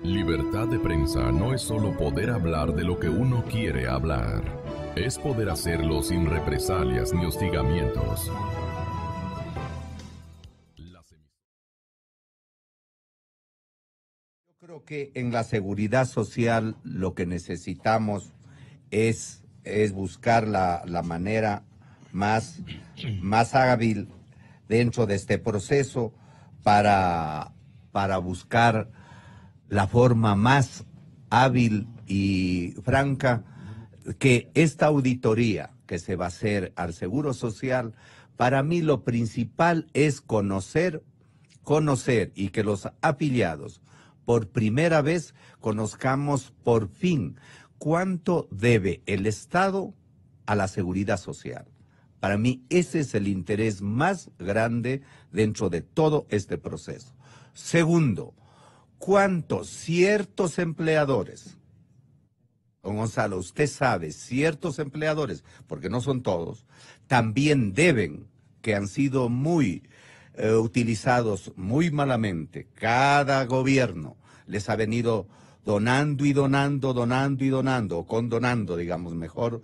Libertad de prensa no es solo poder hablar de lo que uno quiere hablar. Es poder hacerlo sin represalias ni hostigamientos. Yo creo que en la seguridad social lo que necesitamos es buscar la manera más hábil dentro de este proceso para buscar la forma más hábil y franca que esta auditoría que se va a hacer al Seguro Social. Para mí lo principal es conocer y que los afiliados por primera vez conozcamos por fin cuánto debe el Estado a la seguridad social. Para mí ese es el interés más grande dentro de todo este proceso. Segundo, cuántos ciertos empleadores, don Gonzalo, usted sabe, ciertos empleadores, porque no son todos, también deben, que han sido muy utilizados muy malamente. Cada gobierno les ha venido donando y donando, o condonando, digamos mejor,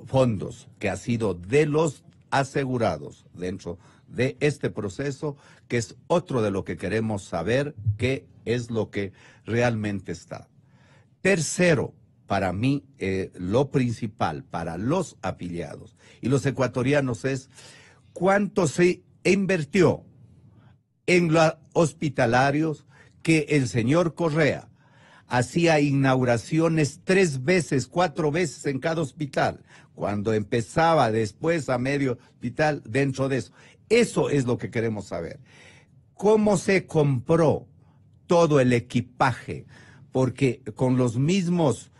fondos que ha sido de los asegurados dentro de este proceso, que es otro de lo que queremos saber, qué es lo que realmente está. Tercero, para mí, lo principal para los afiliados y los ecuatorianos es cuánto se invirtió en los hospitalarios, que el señor Correa hacía inauguraciones 3 veces, 4 veces en cada hospital, cuando empezaba después a medio hospital dentro de eso. Eso es lo que queremos saber. ¿Cómo se compró todo el equipaje? Porque con los mismos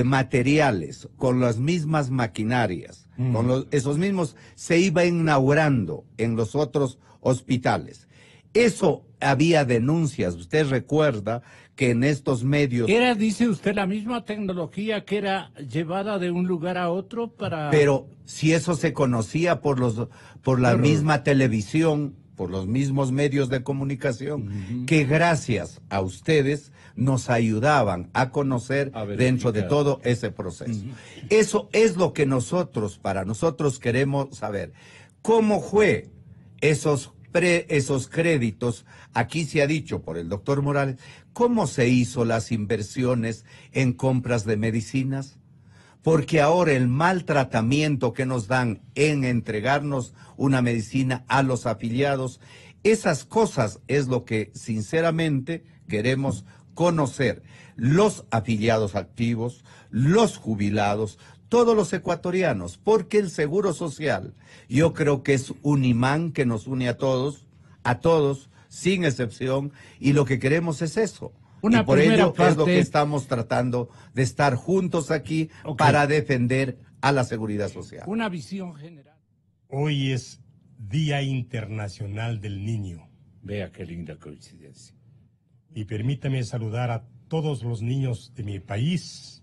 materiales, con las mismas maquinarias, esos mismos se iba inaugurando en los otros hospitales. Eso había denuncias. Usted recuerda que en estos medios... Era, dice usted, la misma tecnología que era llevada de un lugar a otro para... Pero si eso se conocía por la misma televisión, por los mismos medios de comunicación, que gracias a ustedes nos ayudaban a conocer dentro de todo ese proceso. Eso es lo que para nosotros queremos saber. ¿Cómo fue esos créditos? Aquí se ha dicho por el doctor Morales, ¿cómo se hizo las inversiones en compras de medicinas? Porque ahora el mal tratamiento que nos dan en entregarnos una medicina a los afiliados, esas cosas es lo que sinceramente queremos conocer. Los afiliados activos, los jubilados, todos los ecuatorianos, porque el Seguro Social, yo creo que es un imán que nos une a todos, sin excepción, y lo que queremos es eso. Y por ello es lo que estamos tratando de estar juntos aquí para defender a la seguridad social. Una visión general. Hoy es Día Internacional del Niño. Vea qué linda coincidencia. Y permítame saludar a todos los niños de mi país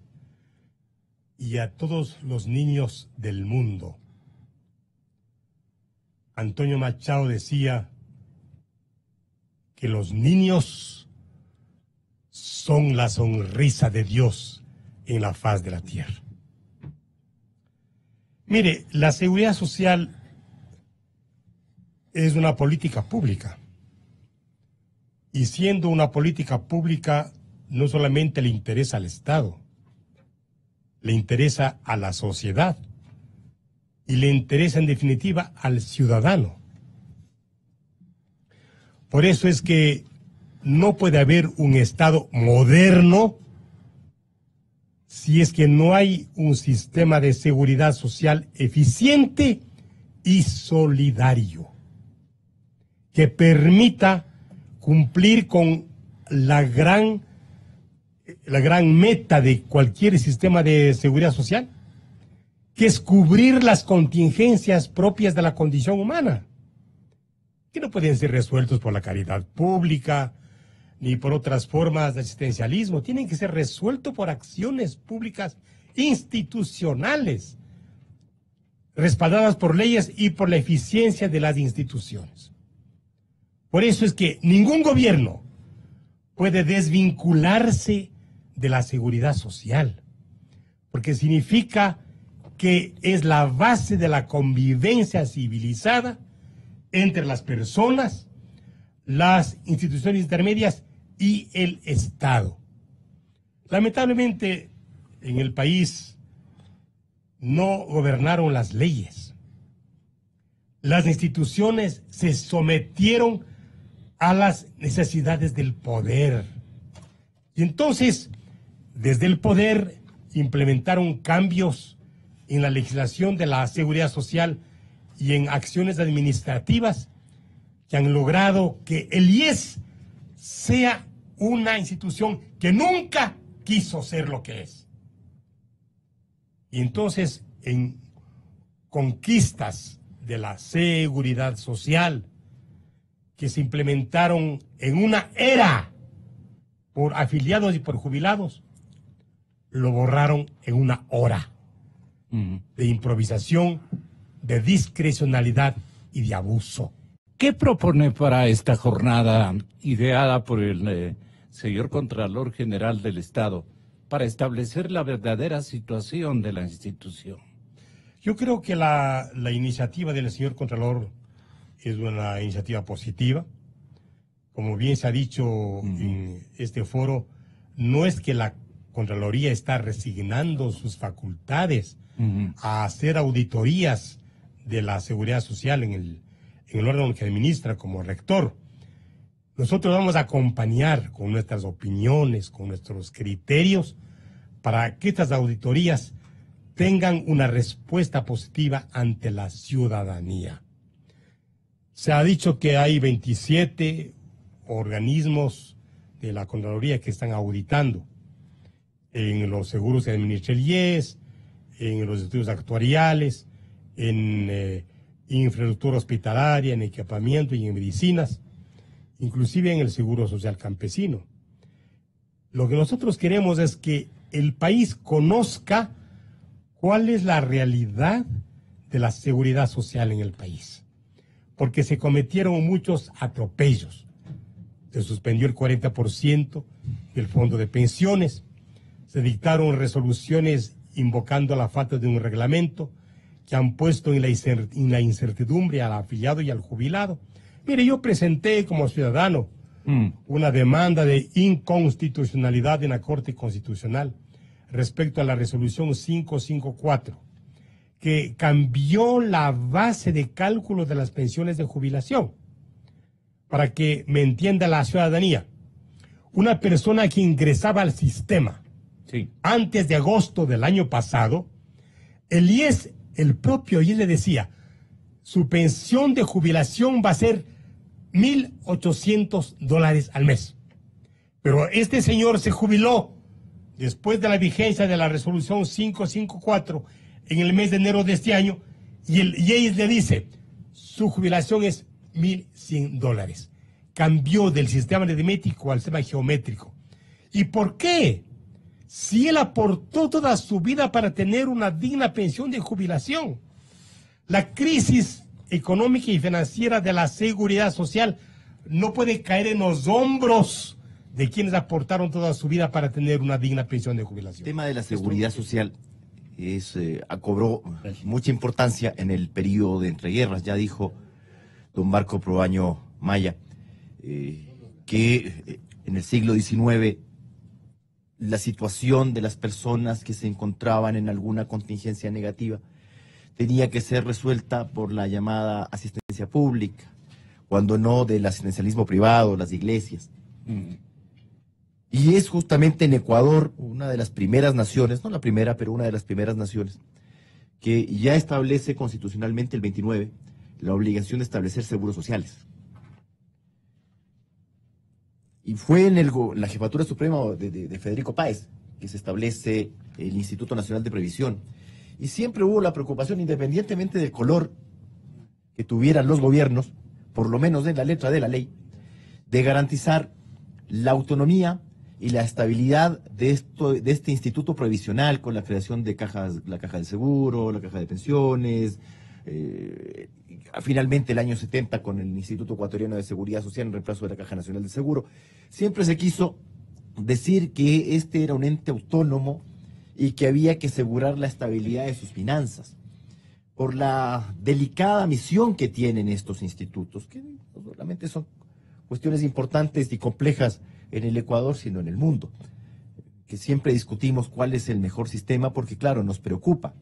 y a todos los niños del mundo. Antonio Machado decía que los niños son la sonrisa de Dios en la faz de la tierra. Mire, la seguridad social es una política pública. Y siendo una política pública, no solamente le interesa al Estado, le interesa a la sociedad y le interesa en definitiva al ciudadano. Por eso es que no puede haber un Estado moderno si es que no hay un sistema de seguridad social eficiente y solidario que permita cumplir con la gran meta de cualquier sistema de seguridad social, que es cubrir las contingencias propias de la condición humana, que no pueden ser resueltos por la caridad pública ni por otras formas de asistencialismo, tienen que ser resueltos por acciones públicas institucionales, respaldadas por leyes y por la eficiencia de las instituciones. Por eso es que ningún gobierno puede desvincularse de la seguridad social, porque significa que es la base de la convivencia civilizada entre las personas, las instituciones intermedias y el Estado. Lamentablemente, en el país no gobernaron las leyes. Las instituciones se sometieron a las necesidades del poder. Y entonces, desde el poder, implementaron cambios en la legislación de la seguridad social y en acciones administrativas que han logrado que el IES sea una institución que nunca quiso ser lo que es. Y entonces, en conquistas de la seguridad social que se implementaron en una era por afiliados y por jubilados, lo borraron en una hora de improvisación, de discrecionalidad y de abuso. ¿Qué propone para esta jornada ideada por el señor Contralor General del Estado para establecer la verdadera situación de la institución? Yo creo que la iniciativa del señor Contralor es una iniciativa positiva. Como bien se ha dicho en este foro, no es que la Contraloría está resignando sus facultades a hacer auditorías de la seguridad social en el órgano que administra como rector. Nosotros vamos a acompañar con nuestras opiniones, con nuestros criterios, para que estas auditorías tengan una respuesta positiva ante la ciudadanía. Se ha dicho que hay 27 organismos de la Contraloría que están auditando en los seguros que administra el IES, en los estudios actuariales, en infraestructura hospitalaria, en equipamiento y en medicinas, inclusive en el seguro social campesino. Lo que nosotros queremos es que el país conozca cuál es la realidad de la seguridad social en el país, porque se cometieron muchos atropellos. Se suspendió el 40% del fondo de pensiones, se dictaron resoluciones invocando la falta de un reglamento que han puesto en la incertidumbre al afiliado y al jubilado. Mire, yo presenté como ciudadano una demanda de inconstitucionalidad en la Corte Constitucional respecto a la resolución 554, que cambió la base de cálculo de las pensiones de jubilación. Para que me entienda la ciudadanía, una persona que ingresaba al sistema antes de agosto del año pasado, el IES, el propio IES le decía, su pensión de jubilación va a ser $1,800 al mes. Pero este señor se jubiló después de la vigencia de la resolución 554 en el mes de enero de este año, y el IES le dice, su jubilación es $1,100. Cambió del sistema aritmético al sistema geométrico. ¿Y por qué? Si él aportó toda su vida para tener una digna pensión de jubilación. La crisis económica y financiera de la seguridad social no puede caer en los hombros de quienes aportaron toda su vida para tener una digna pensión de jubilación. El tema de la seguridad social cobró mucha importancia en el periodo de entreguerras. Ya dijo don Marco Proaño Maya que en el siglo XIX la situación de las personas que se encontraban en alguna contingencia negativa tenía que ser resuelta por la llamada asistencia pública, cuando no del asistencialismo privado, las iglesias. Y es justamente en Ecuador una de las primeras naciones, no la primera, pero una de las primeras naciones, que ya establece constitucionalmente el 29 la obligación de establecer seguros sociales. Y fue en la Jefatura Suprema de Federico Páez que se establece el Instituto Nacional de Previsión. Y siempre hubo la preocupación, independientemente del color que tuvieran los gobiernos, por lo menos en la letra de la ley, de garantizar la autonomía y la estabilidad de este instituto previsional con la creación de cajas, la caja del seguro, la caja de pensiones, finalmente el año 70 con el Instituto Ecuatoriano de Seguridad Social en reemplazo de la Caja Nacional de Seguro. Siempre se quiso decir que este era un ente autónomo y que había que asegurar la estabilidad de sus finanzas por la delicada misión que tienen estos institutos, que no solamente son cuestiones importantes y complejas en el Ecuador, sino en el mundo, que siempre discutimos cuál es el mejor sistema, porque claro, nos preocupa.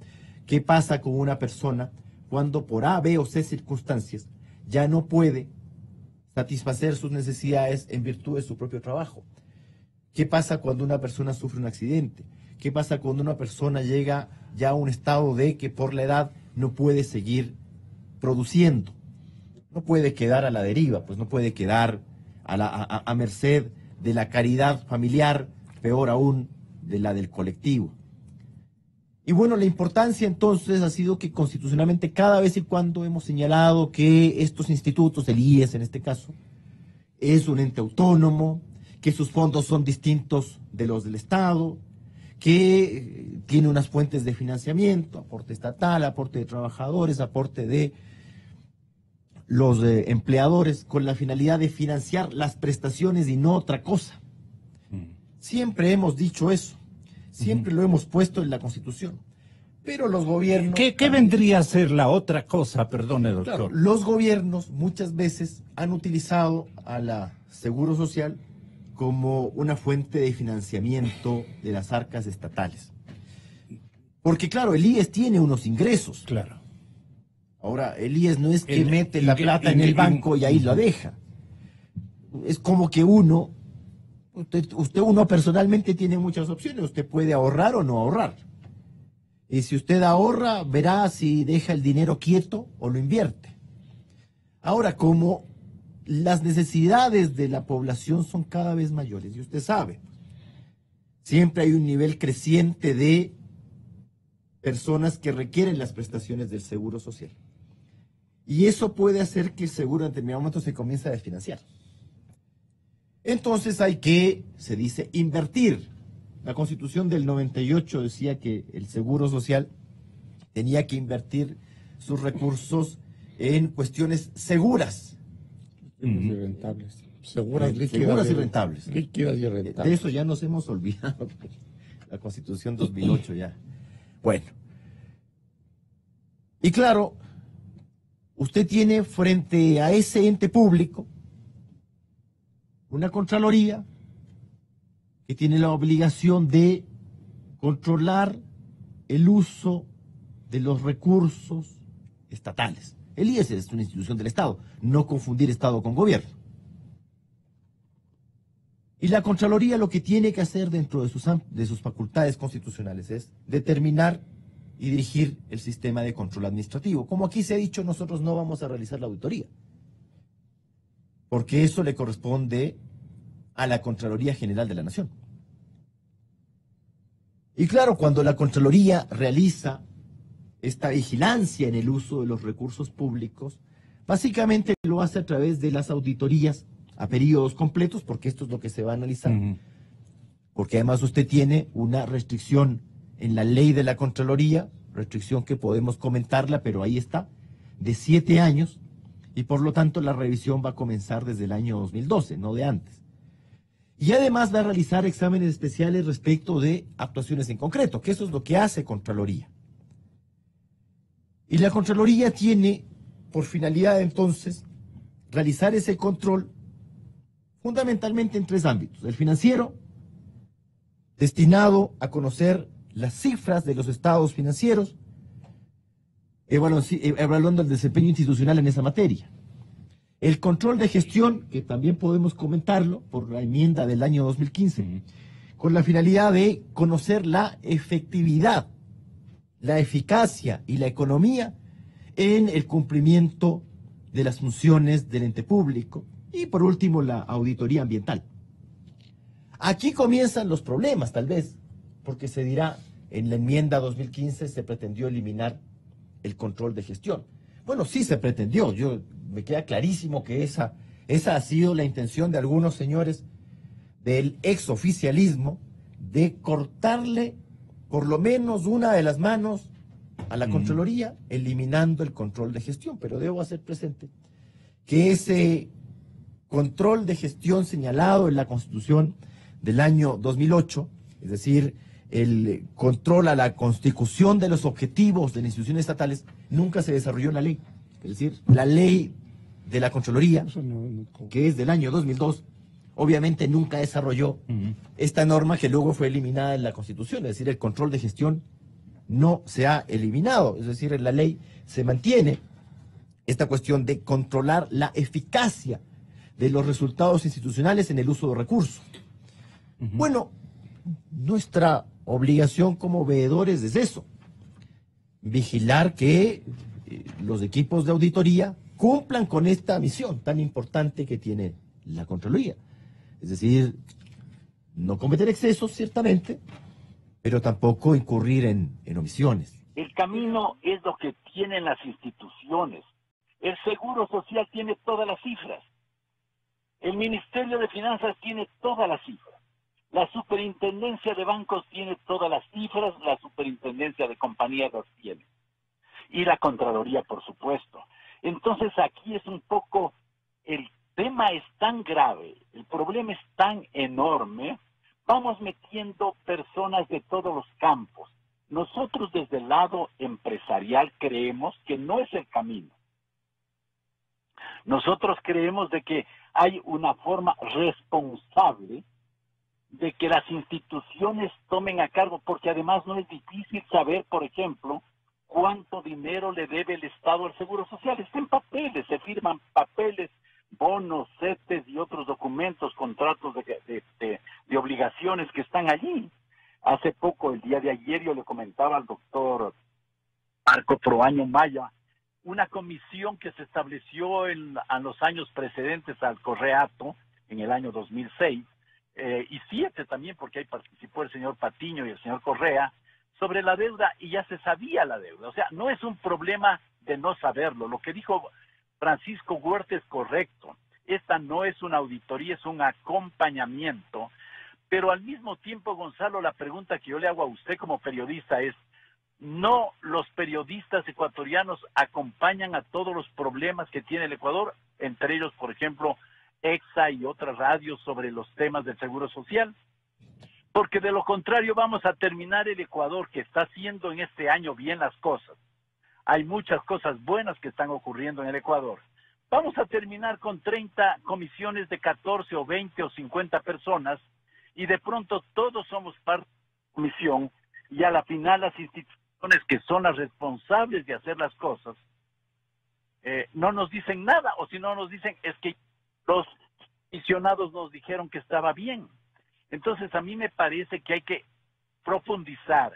¿Qué pasa con una persona cuando por A, B o C circunstancias ya no puede satisfacer sus necesidades en virtud de su propio trabajo? ¿Qué pasa cuando una persona sufre un accidente? ¿Qué pasa cuando una persona llega ya a un estado de que por la edad no puede seguir produciendo? No puede quedar a la deriva, pues no puede quedar a merced de la caridad familiar, peor aún, de la del colectivo. Y bueno, la importancia entonces ha sido que constitucionalmente cada vez y cuando hemos señalado que estos institutos, el IES en este caso, es un ente autónomo, que sus fondos son distintos de los del Estado, que tiene unas fuentes de financiamiento, aporte estatal, aporte de trabajadores, aporte de los empleadores, con la finalidad de financiar las prestaciones y no otra cosa. Siempre hemos dicho eso, siempre lo hemos puesto en la Constitución, pero los gobiernos... ¿Qué vendría a ser la otra cosa? Perdone, doctor. Claro, los gobiernos muchas veces han utilizado a la Seguro Social como una fuente de financiamiento de las arcas estatales. Porque claro, el IES tiene unos ingresos. Claro. Ahora, el IES no es que mete la plata en el banco y ahí la deja. Es como que uno personalmente tiene muchas opciones. Usted puede ahorrar o no ahorrar. Y si usted ahorra, verá si deja el dinero quieto o lo invierte. Ahora, como las necesidades de la población son cada vez mayores, y usted sabe, siempre hay un nivel creciente de personas que requieren las prestaciones del Seguro Social. Y eso puede hacer que el seguro en determinado momento se comience a desfinanciar. Entonces hay que, se dice, invertir. La Constitución del 98 decía que el Seguro Social tenía que invertir sus recursos en cuestiones seguras. Y rentables. Seguras, seguras y rentables. Líquidas y rentables. De eso ya nos hemos olvidado. La Constitución 2008 ya. Bueno. Y claro, usted tiene frente a ese ente público una Contraloría que tiene la obligación de controlar el uso de los recursos estatales. El IES es una institución del Estado, no confundir Estado con gobierno. Y la Contraloría lo que tiene que hacer dentro de sus facultades constitucionales es determinar y dirigir el sistema de control administrativo. Como aquí se ha dicho, nosotros no vamos a realizar la auditoría, porque eso le corresponde a la Contraloría General de la Nación. Y claro, cuando la Contraloría realiza esta vigilancia en el uso de los recursos públicos, básicamente lo hace a través de las auditorías a periodos completos, porque esto es lo que se va a analizar. Porque además usted tiene una restricción en la ley de la Contraloría, restricción que podemos comentarla, pero ahí está, de 7 años, y por lo tanto la revisión va a comenzar desde el año 2012, no de antes. Y además va a realizar exámenes especiales respecto de actuaciones en concreto, que eso es lo que hace Contraloría. Y la Contraloría tiene por finalidad entonces realizar ese control fundamentalmente en 3 ámbitos. El financiero, destinado a conocer las cifras de los estados financieros, evaluando el desempeño institucional en esa materia. El control de gestión, que también podemos comentarlo por la enmienda del año 2015, con la finalidad de conocer la efectividad, la eficacia y la economía en el cumplimiento de las funciones del ente público. Y por último, la auditoría ambiental. Aquí comienzan los problemas, tal vez, porque se dirá, en la enmienda 2015 se pretendió eliminar el control de gestión. Bueno, sí se pretendió, me queda clarísimo que esa ha sido la intención de algunos señores del exoficialismo, de cortarle por lo menos una de las manos a la Contraloría, eliminando el control de gestión. Pero debo hacer presente que ese control de gestión señalado en la Constitución del año 2008, es decir, el control a la constitución de los objetivos de las instituciones estatales, nunca se desarrolló en la ley. Es decir, la ley de la Contraloría, que es del año 2002, obviamente nunca desarrolló esta norma que luego fue eliminada en la Constitución. Es decir, el control de gestión no se ha eliminado. Es decir, en la ley se mantiene esta cuestión de controlar la eficacia de los resultados institucionales en el uso de recursos. Bueno, nuestra obligación como veedores es eso: vigilar que los equipos de auditoría cumplan con esta misión tan importante que tiene la Contraloría. Es decir, no cometer excesos, ciertamente, pero tampoco incurrir en omisiones. El camino es lo que tienen las instituciones. El Seguro Social tiene todas las cifras. El Ministerio de Finanzas tiene todas las cifras. La Superintendencia de Bancos tiene todas las cifras, la Superintendencia de Compañías las tiene. Y la Contraloría, por supuesto. Entonces aquí es un poco, el tema es tan grave, el problema es tan enorme, vamos metiendo personas de todos los campos. Nosotros desde el lado empresarial creemos que no es el camino. Nosotros creemos de que hay una forma responsable de que las instituciones tomen a cargo, porque además no es difícil saber, por ejemplo, cuánto dinero le debe el Estado al Seguro Social. Está en papeles, se firman papeles, bonos, CETES y otros documentos, contratos de obligaciones que están allí. Hace poco, el día de ayer, yo le comentaba al doctor Marco Proaño Maya, una comisión que se estableció en los años precedentes al Correato, en el año 2006, y 7 también, porque ahí participó el señor Patiño y el señor Correa, sobre la deuda, y ya se sabía la deuda. O sea, no es un problema de no saberlo. Lo que dijo Francisco Huerta es correcto. Esta no es una auditoría, es un acompañamiento. Pero al mismo tiempo, Gonzalo, la pregunta que yo le hago a usted como periodista es, ¿no los periodistas ecuatorianos acompañan a todos los problemas que tiene el Ecuador? Entre ellos, por ejemplo, EXA y otras radios sobre los temas del Seguro Social. Porque de lo contrario vamos a terminar el Ecuador, que está haciendo en este año bien las cosas. Hay muchas cosas buenas que están ocurriendo en el Ecuador. Vamos a terminar con 30 comisiones de 14 o 20 o 50 personas y de pronto todos somos parte de la comisión y a la final las instituciones que son las responsables de hacer las cosas no nos dicen nada, o si no nos dicen es que los comisionados nos dijeron que estaba bien. Entonces a mí me parece que hay que profundizar,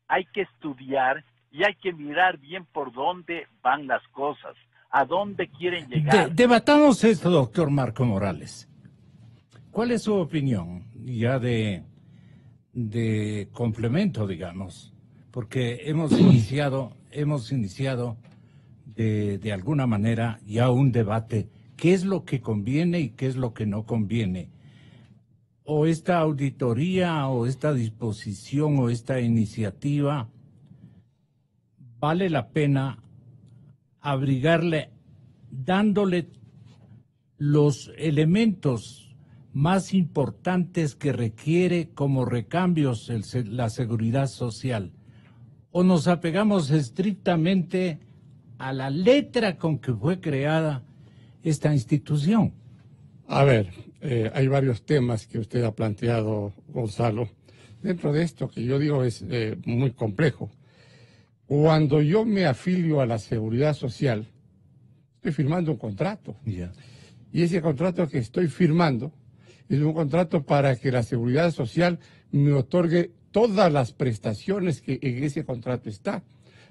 hay que estudiar y hay que mirar bien por dónde van las cosas, a dónde quieren llegar. Debatamos esto, doctor Marco Morales. ¿Cuál es su opinión ya de complemento, digamos? Porque hemos iniciado de alguna manera ya un debate. ¿Qué es lo que conviene y qué es lo que no conviene? O esta auditoría o esta disposición o esta iniciativa vale la pena abrigarle, dándole los elementos más importantes que requiere como recambios la seguridad social, o nos apegamos estrictamente a la letra con que fue creada esta institución. A ver, hay varios temas que usted ha planteado, Gonzalo. Dentro de esto que yo digo es muy complejo. Cuando yo me afilio a la Seguridad Social, estoy firmando un contrato. Yeah. Y ese contrato que estoy firmando es un contrato para que la Seguridad Social me otorgue todas las prestaciones que en ese contrato está.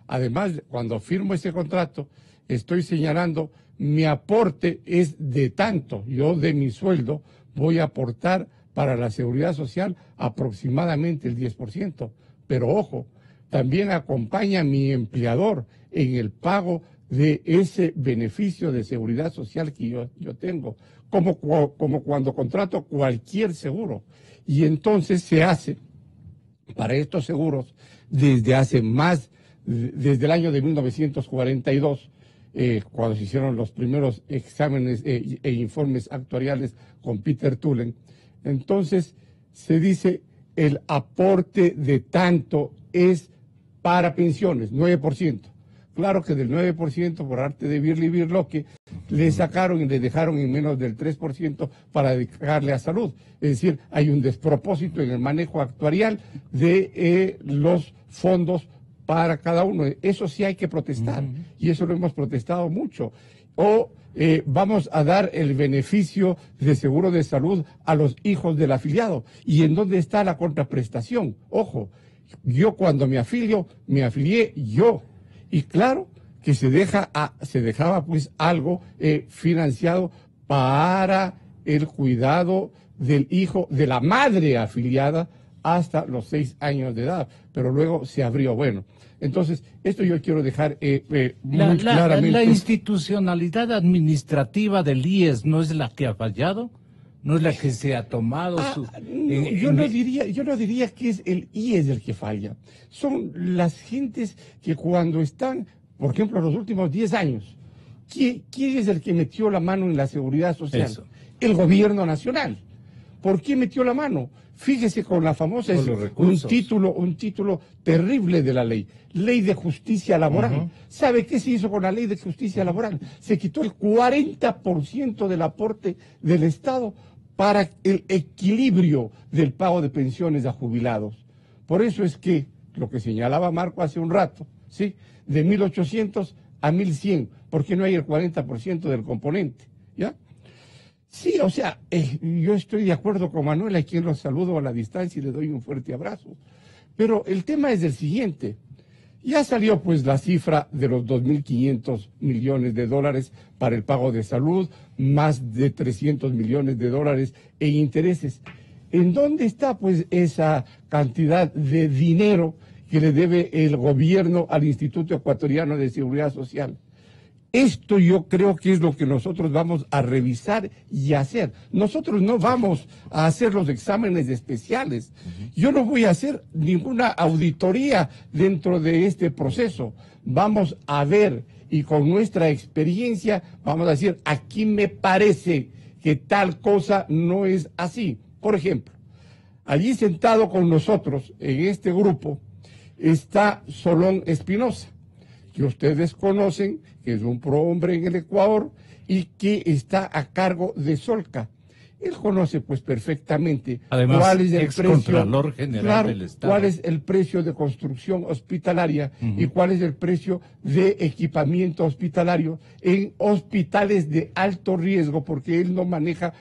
Además, cuando firmo ese contrato, estoy señalando mi aporte es de tanto. Yo de mi sueldo voy a aportar para la Seguridad Social aproximadamente el 10%. Pero ojo, también acompaña a mi empleador en el pago de ese beneficio de seguridad social que yo tengo, como cuando contrato cualquier seguro. Y entonces se hace para estos seguros desde hace más desde el año de 1942, cuando se hicieron los primeros exámenes e informes actuariales con Peter Tullen. Entonces se dice el aporte de tanto es para pensiones, 9%. Claro que del 9%, por arte de Birley-Birloque, le sacaron y le dejaron en menos del 3% para dedicarle a salud. Es decir, hay un despropósito en el manejo actuarial de los fondos para cada uno. Eso sí hay que protestar, y eso lo hemos protestado mucho. O vamos a dar el beneficio de seguro de salud a los hijos del afiliado. ¿Y en dónde está la contraprestación? Ojo, yo cuando me afilié yo. Y claro que se dejaba pues algo financiado para el cuidado del hijo de la madre afiliada hasta los 6 años de edad, pero luego se abrió. Bueno, entonces esto yo quiero dejar muy claramente. ¿La institucionalidad administrativa del IES no es la que ha fallado? ¿No es la que se ha tomado? Yo no diría que es el IES el que falla. Son las gentes que cuando están, por ejemplo, los últimos 10 años, ¿quién es el que metió la mano en la seguridad social? Eso. El gobierno nacional. ¿Por qué metió la mano? Fíjese con la famosa, un título terrible de la ley de justicia laboral. ¿Sabe qué se hizo con la ley de justicia laboral? Se quitó el 40% del aporte del Estado para el equilibrio del pago de pensiones a jubilados. Por eso es que, lo que señalaba Marco hace un rato, ¿sí?, de 1.800 a 1.100, porque no hay el 40% del componente, ¿ya? Sí, o sea, yo estoy de acuerdo con Manuel, a quien lo saludo a la distancia y le doy un fuerte abrazo. Pero el tema es el siguiente. Ya salió pues la cifra de los 2.500 millones de dólares para el pago de salud, más de 300 millones de dólares en intereses. ¿En dónde está pues esa cantidad de dinero que le debe el gobierno al Instituto Ecuatoriano de Seguridad Social? Esto yo creo que es lo que nosotros vamos a revisar y hacer. Nosotros no vamos a hacer los exámenes especiales. Yo no voy a hacer ninguna auditoría dentro de este proceso. Vamos a ver, y con nuestra experiencia vamos a decir, aquí me parece que tal cosa no es así. Por ejemplo, allí sentado con nosotros en este grupo está Solón Espinosa, que ustedes conocen, que es un prohombre en el Ecuador y que está a cargo de Solca. Él conoce pues perfectamente además, cuál es el Contralor General del Estado. Cuál es el precio de construcción hospitalaria y cuál es el precio de equipamiento hospitalario en hospitales de alto riesgo, porque él no maneja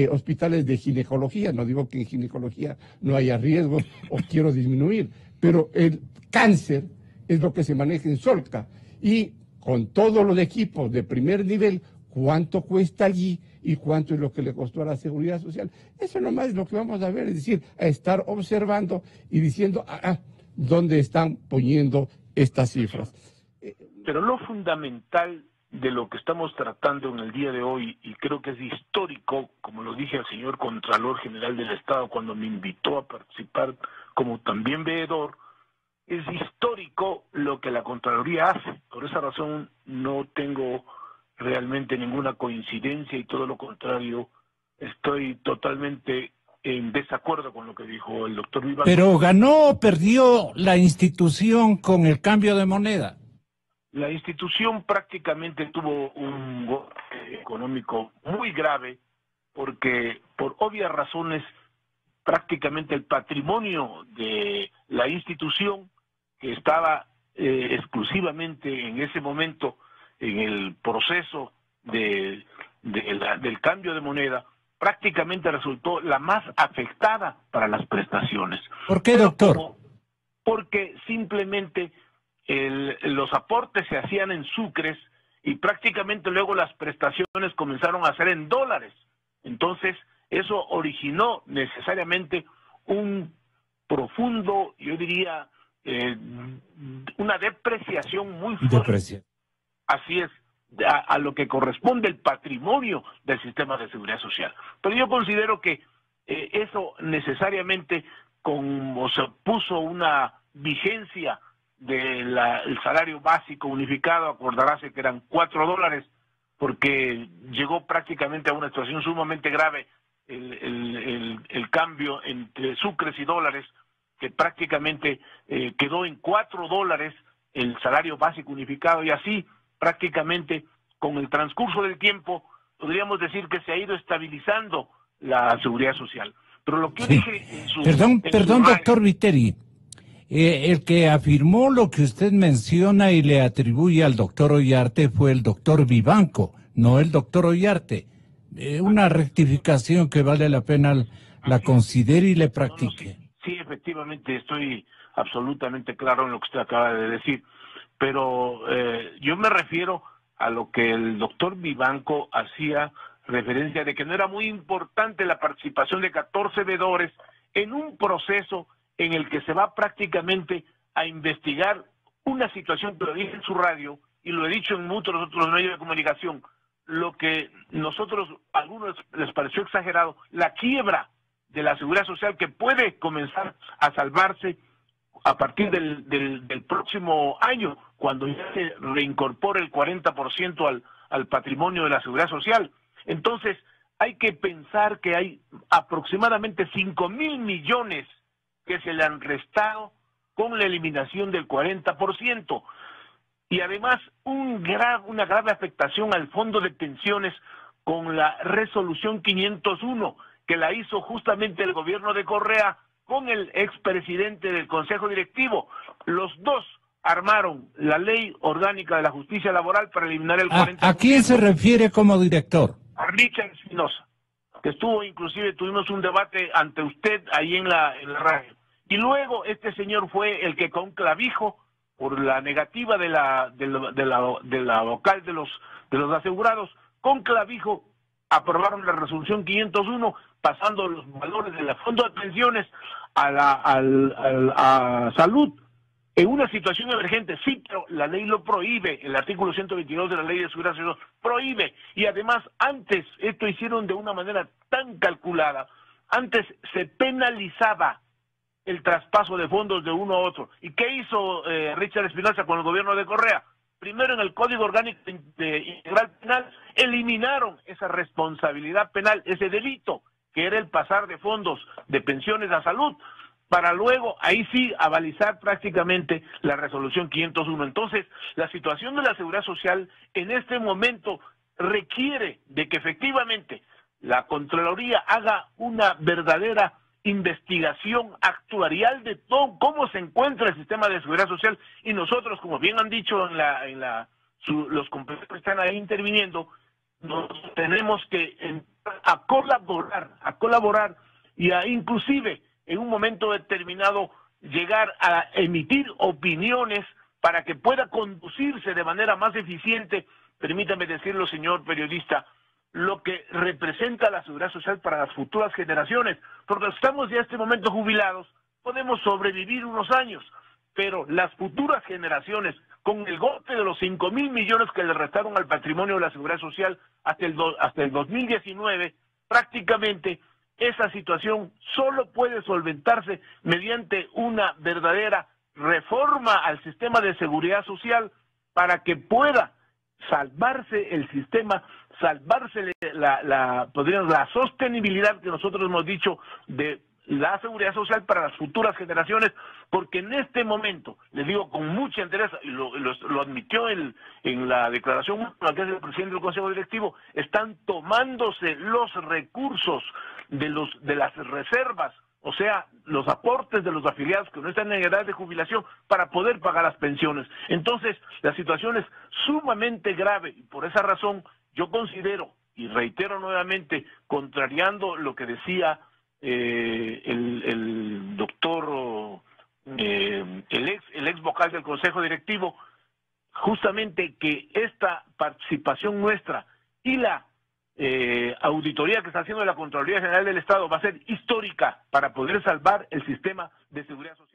hospitales de ginecología. No digo que en ginecología no haya riesgos o quiero disminuir, pero el cáncer es lo que se maneja en Solca. Y con todos los equipos de primer nivel, ¿cuánto cuesta allí y cuánto es lo que le costó a la Seguridad Social? Eso nomás es lo que vamos a ver, es decir, a estar observando y diciendo, ¿dónde están poniendo estas cifras? Pero lo fundamental de lo que estamos tratando en el día de hoy, y creo que es histórico, como lo dije al señor Contralor General del Estado cuando me invitó a participar como también veedor, es histórico lo que la Contraloría hace. Por esa razón no tengo realmente ninguna coincidencia y todo lo contrario, estoy totalmente en desacuerdo con lo que dijo el doctor Vivanco. ¿Pero ganó o perdió la institución con el cambio de moneda? La institución prácticamente tuvo un golpe económico muy grave porque por obvias razones prácticamente el patrimonio de la institución, que estaba exclusivamente en ese momento en el proceso del cambio de moneda, prácticamente resultó la más afectada para las prestaciones. ¿Por qué, doctor? Porque simplemente los aportes se hacían en sucres y prácticamente luego las prestaciones comenzaron a ser en dólares. Entonces, eso originó necesariamente un profundo, yo diría, una depreciación muy fuerte. Así es, a lo que corresponde el patrimonio del sistema de seguridad social. Pero yo considero que eso necesariamente, como se puso una vigencia del salario básico unificado, acordaráse que eran $4, porque llegó prácticamente a una situación sumamente grave el cambio entre sucres y dólares, que prácticamente quedó en $4 el salario básico unificado, y así prácticamente con el transcurso del tiempo podríamos decir que se ha ido estabilizando la seguridad social. Pero lo que yo dije en su... Perdón, doctor Viteri. El que afirmó lo que usted menciona y le atribuye al doctor Ollarte fue el doctor Vivanco, no el doctor Ollarte. Una rectificación que vale la pena la considere y le practique. Sí, efectivamente, estoy absolutamente claro en lo que usted acaba de decir, pero yo me refiero a lo que el doctor Vivanco hacía referencia de que no era muy importante la participación de 14 veedores en un proceso en el que se va prácticamente a investigar una situación que lo dije en su radio y lo he dicho en muchos otros medios de comunicación, lo que nosotros, a algunos les pareció exagerado, la quiebra de la seguridad social que puede comenzar a salvarse a partir del próximo año, cuando ya se reincorpore el 40% al patrimonio de la seguridad social. Entonces, hay que pensar que hay aproximadamente 5.000 millones que se le han restado con la eliminación del 40%. Y además, una grave afectación al fondo de pensiones con la resolución 501, que la hizo justamente el gobierno de Correa con el expresidente del Consejo Directivo. Los dos armaron la ley orgánica de la justicia laboral para eliminar el 40%. ¿A quién se refiere como director? A Richard Espinosa, que estuvo, inclusive tuvimos un debate ante usted ahí en la radio. Y luego este señor fue el que con clavijo, por la negativa de la vocal de los asegurados, con clavijo aprobaron la resolución 501, pasando los valores del fondo de pensiones a salud en una situación emergente. Sí, pero la ley lo prohíbe, el artículo 122 de la ley de seguridad social prohíbe, y además antes esto hicieron de una manera tan calculada, antes se penalizaba el traspaso de fondos de uno a otro. ¿Y qué hizo Richard Espinosa con el gobierno de Correa? Primero, en el Código Orgánico Integral Penal eliminaron esa responsabilidad penal, ese delito, que era el pasar de fondos de pensiones a salud, para luego, ahí sí, avalizar prácticamente la resolución 501. Entonces, la situación de la seguridad social en este momento requiere de que efectivamente la Contraloría haga una verdadera investigación actuarial de todo cómo se encuentra el sistema de seguridad social, y nosotros, como bien han dicho los compañeros que están ahí interviniendo, nos tenemos que entrar a colaborar y a inclusive en un momento determinado llegar a emitir opiniones para que pueda conducirse de manera más eficiente, permítame decirlo, señor periodista, lo que representa la seguridad social para las futuras generaciones, porque estamos ya en este momento jubilados, podemos sobrevivir unos años, pero las futuras generaciones, con el golpe de los 5.000 millones que le restaron al patrimonio de la seguridad social hasta el 2019, prácticamente esa situación solo puede solventarse mediante una verdadera reforma al sistema de seguridad social para que pueda salvarse el sistema, salvarse la sostenibilidad que nosotros hemos dicho de la seguridad social para las futuras generaciones, porque en este momento, les digo con mucha entereza, y lo admitió en la declaración que es el presidente del Consejo Directivo, están tomándose los recursos de las reservas, o sea, los aportes de los afiliados que no están en edad de jubilación para poder pagar las pensiones. Entonces, la situación es sumamente grave, y por esa razón yo considero, y reitero nuevamente, contrariando lo que decía el doctor, el ex vocal del Consejo Directivo, justamente que esta participación nuestra y la auditoría que está haciendo la Contraloría General del Estado va a ser histórica para poder salvar el sistema de seguridad social.